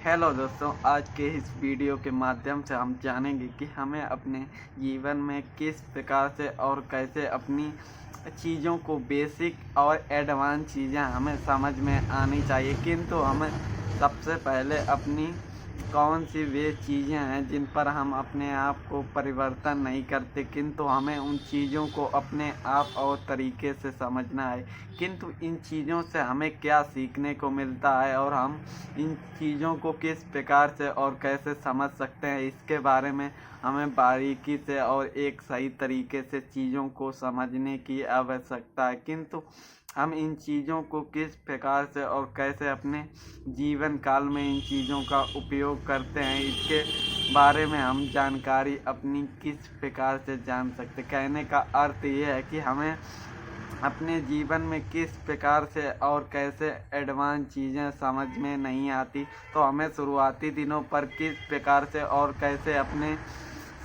Hello दोस्तों, आज के इस वीडियो के माध्यम से हम जानेंगे कि हमें अपने जीवन में किस प्रकार से और कैसे अपनी चीज़ों को बेसिक और एडवांस चीज़ें हमें समझ में आनी चाहिए। किंतु हमें सबसे पहले अपनी कौन सी वे चीज़ें हैं जिन पर हम अपने आप को परिवर्तन नहीं करते, किंतु हमें उन चीज़ों को अपने आप और तरीके से समझना है। किंतु इन चीज़ों से हमें क्या सीखने को मिलता है और हम इन चीज़ों को किस प्रकार से और कैसे समझ सकते हैं, इसके बारे में हमें बारीकी से और एक सही तरीके से चीज़ों को समझने की आवश्यकता है। किंतु हम इन चीज़ों को किस प्रकार से और कैसे अपने जीवन काल में इन चीज़ों का उपयोग करते हैं, इसके बारे में हम जानकारी अपनी किस प्रकार से जान सकते। कहने का अर्थ ये है कि हमें अपने जीवन में किस प्रकार से और कैसे एडवांस चीज़ें समझ में नहीं आती, तो हमें शुरुआती दिनों पर किस प्रकार से और कैसे अपने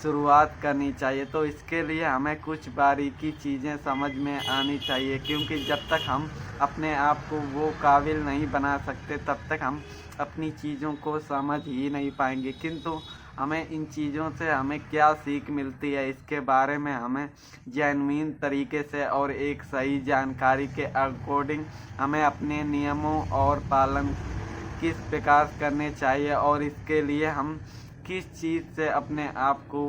शुरुआत करनी चाहिए। तो इसके लिए हमें कुछ बारीकी चीज़ें समझ में आनी चाहिए, क्योंकि जब तक हम अपने आप को वो काबिल नहीं बना सकते तब तक हम अपनी चीज़ों को समझ ही नहीं पाएंगे। किंतु हमें इन चीज़ों से हमें क्या सीख मिलती है, इसके बारे में हमें जेन्युइन तरीके से और एक सही जानकारी के अकॉर्डिंग हमें अपने नियमों और पालन किस प्रकार करने चाहिए और इसके लिए हम किस चीज़ से अपने आप को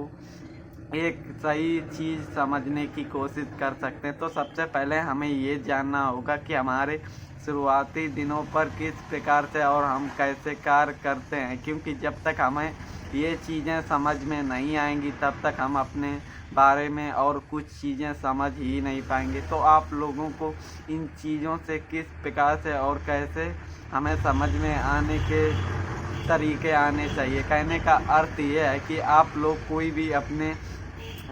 एक सही चीज़ समझने की कोशिश कर सकते हैं। तो सबसे पहले हमें ये जानना होगा कि हमारे शुरुआती दिनों पर किस प्रकार से और हम कैसे कार्य करते हैं, क्योंकि जब तक हमें ये चीज़ें समझ में नहीं आएंगी तब तक हम अपने बारे में और कुछ चीज़ें समझ ही नहीं पाएंगे। तो आप लोगों को इन चीज़ों से किस प्रकार से और कैसे हमें समझ में आने के तरीके आने चाहिए। कहने का अर्थ ये है कि आप लोग कोई भी अपने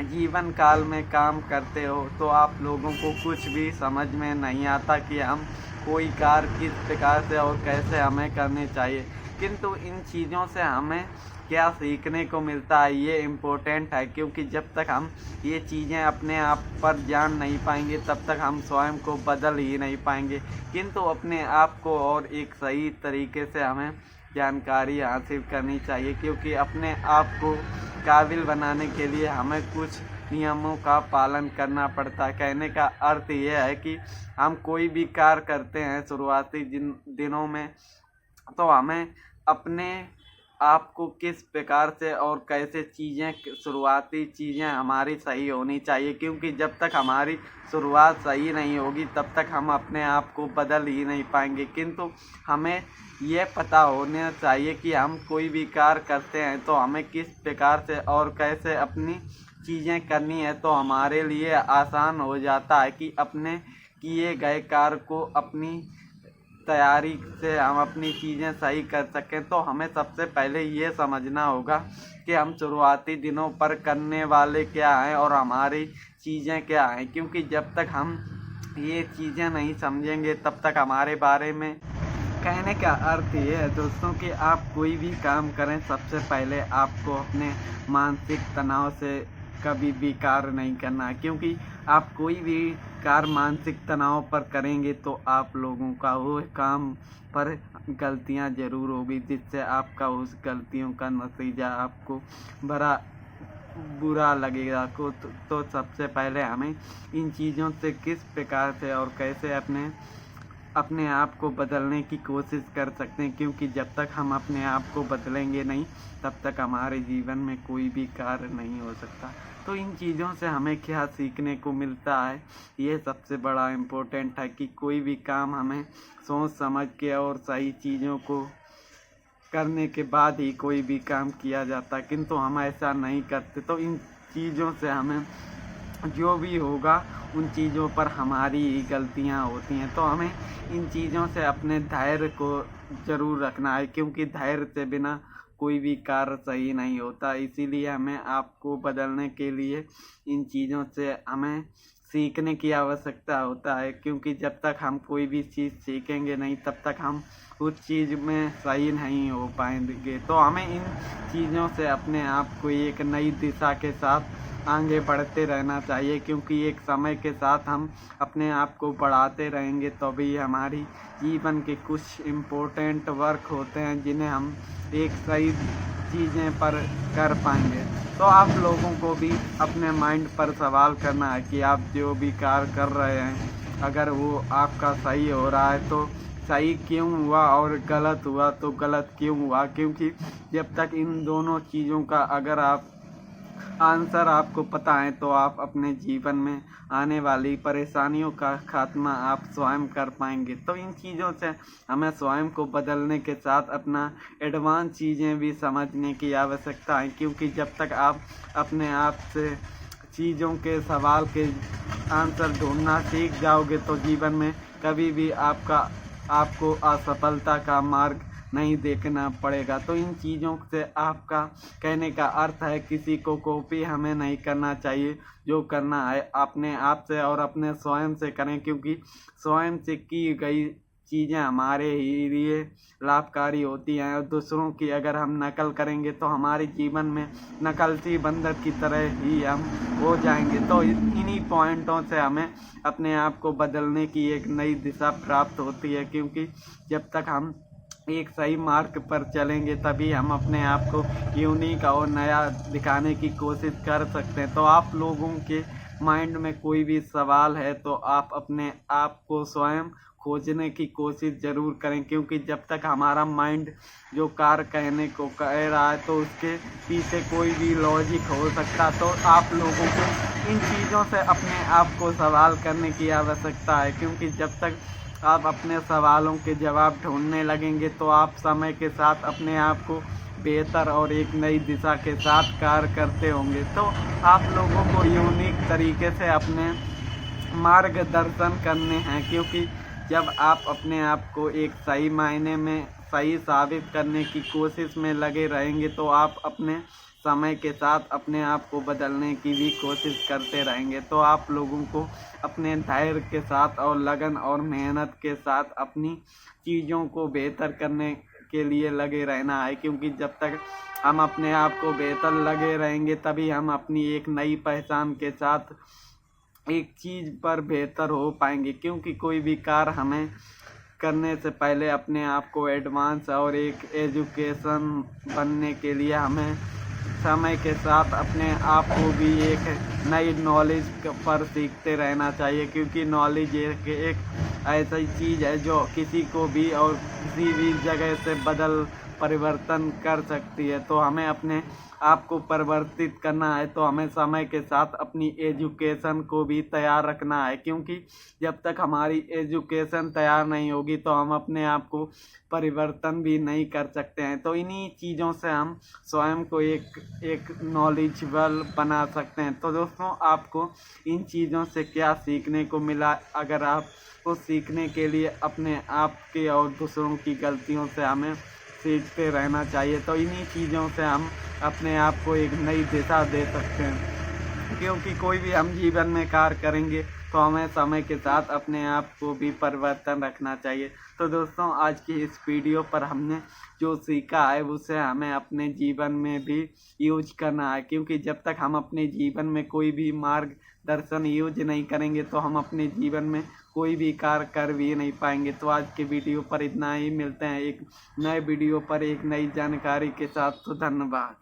जीवन काल में काम करते हो तो आप लोगों को कुछ भी समझ में नहीं आता कि हम कोई कार्य किस प्रकार से और कैसे हमें करने चाहिए। किंतु इन चीज़ों से हमें क्या सीखने को मिलता है ये इम्पोर्टेंट है, क्योंकि जब तक हम ये चीज़ें अपने आप पर जान नहीं पाएंगे तब तक हम स्वयं को बदल ही नहीं पाएंगे। किंतु अपने आप को और एक सही तरीके से हमें जानकारी हासिल करनी चाहिए, क्योंकि अपने आप को काबिल बनाने के लिए हमें कुछ नियमों का पालन करना पड़ता है। कहने का अर्थ यह है कि हम कोई भी कार्य करते हैं शुरुआती दिनों में, तो हमें अपने आप को किस प्रकार से और कैसे शुरुआती चीज़ें हमारी सही होनी चाहिए, क्योंकि जब तक हमारी शुरुआत सही नहीं होगी तब तक हम अपने आप को बदल ही नहीं पाएंगे। किंतु हमें ये पता होना चाहिए कि हम कोई भी कार्य करते हैं तो हमें किस प्रकार से और कैसे अपनी चीज़ें करनी है, तो हमारे लिए आसान हो जाता है कि अपने किए गए कार्य को अपनी तैयारी से हम अपनी चीज़ें सही कर सकें। तो हमें सबसे पहले ये समझना होगा कि हम शुरुआती दिनों पर करने वाले क्या हैं और हमारी चीज़ें क्या हैं, क्योंकि जब तक हम ये चीज़ें नहीं समझेंगे तब तक हमारे बारे में कहने का अर्थ ये है दोस्तों कि आप कोई भी काम करें सबसे पहले आपको अपने मानसिक तनाव से कभी भी कार्य नहीं करना है, क्योंकि आप कोई भी कार्य मानसिक तनाव पर करेंगे तो आप लोगों का वो काम पर गलतियां ज़रूर होगी, जिससे आपका उस गलतियों का नतीजा आपको बड़ा बुरा लगेगा को। तो सबसे पहले हमें इन चीज़ों से किस प्रकार से और कैसे अपने आप को बदलने की कोशिश कर सकते हैं, क्योंकि जब तक हम अपने आप को बदलेंगे नहीं तब तक हमारे जीवन में कोई भी कार्य नहीं हो सकता। तो इन चीज़ों से हमें क्या सीखने को मिलता है ये सबसे बड़ा इम्पोर्टेंट है कि कोई भी काम हमें सोच समझ के और सही चीज़ों को करने के बाद ही कोई भी काम किया जाता है, किंतु हम ऐसा नहीं करते। तो इन चीज़ों से हमें जो भी होगा उन चीज़ों पर हमारी ही गलतियां होती हैं। तो हमें इन चीज़ों से अपने धैर्य को ज़रूर रखना है, क्योंकि धैर्य से बिना कोई भी कार्य सही नहीं होता। इसीलिए हमें आपको बदलने के लिए इन चीज़ों से हमें सीखने की आवश्यकता होता है, क्योंकि जब तक हम कोई भी चीज़ सीखेंगे नहीं तब तक हम उस चीज़ में सही नहीं हो पाएंगे। तो हमें इन चीज़ों से अपने आप को एक नई दिशा के साथ आगे बढ़ते रहना चाहिए, क्योंकि एक समय के साथ हम अपने आप को बढ़ाते रहेंगे तभी हमारी जीवन के कुछ इम्पोर्टेंट वर्क होते हैं जिन्हें हम एक सही चीज़ें पर कर पाएंगे। तो आप लोगों को भी अपने माइंड पर सवाल करना है कि आप जो भी कार्य कर रहे हैं, अगर वो आपका सही हो रहा है तो सही क्यों हुआ और गलत हुआ तो गलत क्यों हुआ, क्योंकि जब तक इन दोनों चीज़ों का अगर आप आंसर आपको पता है तो आप अपने जीवन में आने वाली परेशानियों का खात्मा आप स्वयं कर पाएंगे। तो इन चीज़ों से हमें स्वयं को बदलने के साथ अपना एडवांस चीज़ें भी समझने की आवश्यकता है, क्योंकि जब तक आप अपने आप से चीज़ों के सवाल के आंसर ढूंढना सीख जाओगे तो जीवन में कभी भी आपको असफलता का मार्ग नहीं देखना पड़ेगा। तो इन चीज़ों से आपका कहने का अर्थ है किसी को कॉपी हमें नहीं करना चाहिए, जो करना है अपने आप से और अपने स्वयं से करें, क्योंकि स्वयं से की गई चीज़ें हमारे ही लिए लाभकारी होती हैं। और दूसरों की अगर हम नकल करेंगे तो हमारे जीवन में नकलची बंदर की तरह ही हम हो जाएंगे। तो इन्हीं पॉइंटों से हमें अपने आप को बदलने की एक नई दिशा प्राप्त होती है, क्योंकि जब तक हम एक सही मार्ग पर चलेंगे तभी हम अपने आप को यूनिक और नया दिखाने की कोशिश कर सकते हैं। तो आप लोगों के माइंड में कोई भी सवाल है तो आप अपने आप को स्वयं खोजने की कोशिश ज़रूर करें, क्योंकि जब तक हमारा माइंड जो कार्य कहने को कह रहा है तो उसके पीछे कोई भी लॉजिक हो सकता। तो आप लोगों को इन चीज़ों से अपने आप को सवाल करने की आवश्यकता है, क्योंकि जब तक आप अपने सवालों के जवाब ढूंढने लगेंगे तो आप समय के साथ अपने आप को बेहतर और एक नई दिशा के साथ कार्य करते होंगे। तो आप लोगों को यूनिक तरीके से अपने मार्गदर्शन करने हैं, क्योंकि जब आप अपने आप को एक सही मायने में सही साबित करने की कोशिश में लगे रहेंगे तो आप अपने समय के साथ अपने आप को बदलने की भी कोशिश करते रहेंगे। तो आप लोगों को अपने धैर्य के साथ और लगन और मेहनत के साथ अपनी चीज़ों को बेहतर करने के लिए लगे रहना है, क्योंकि जब तक हम अपने आप को बेहतर लगे रहेंगे तभी हम अपनी एक नई पहचान के साथ एक चीज़ पर बेहतर हो पाएंगे। क्योंकि कोई भी कार्य हमें करने से पहले अपने आप को एडवांस और एक एजुकेशन बनने के लिए हमें समय के साथ अपने आप को भी एक नई नॉलेज पर सीखते रहना चाहिए, क्योंकि नॉलेज एक ऐसी चीज़ है जो किसी को भी और किसी भी जगह से परिवर्तन कर सकती है। तो हमें अपने आप को परिवर्तित करना है तो हमें समय के साथ अपनी एजुकेशन को भी तैयार रखना है, क्योंकि जब तक हमारी एजुकेशन तैयार नहीं होगी तो हम अपने आप को परिवर्तन भी नहीं कर सकते हैं। तो इन्हीं चीज़ों से हम स्वयं को एक नॉलेजेबल बना सकते हैं। तो दोस्तों, आपको इन चीज़ों से क्या सीखने को मिला? अगर आप को सीखने के लिए अपने आप के और दूसरों की गलतियों से हमें सीखते रहना चाहिए। तो इन्हीं चीज़ों से हम अपने आप को एक नई दिशा दे सकते हैं, क्योंकि कोई भी हम जीवन में कार्य करेंगे तो हमें समय के साथ अपने आप को भी परिवर्तन रखना चाहिए। तो दोस्तों, आज की इस वीडियो पर हमने जो सीखा है उसे हमें अपने जीवन में भी यूज करना है, क्योंकि जब तक हम अपने जीवन में कोई भी मार्गदर्शन यूज नहीं करेंगे तो हम अपने जीवन में कोई भी कार्य कर भी नहीं पाएंगे। तो आज के वीडियो पर इतना ही, मिलते हैं एक नए वीडियो पर एक नई जानकारी के साथ। तो धन्यवाद।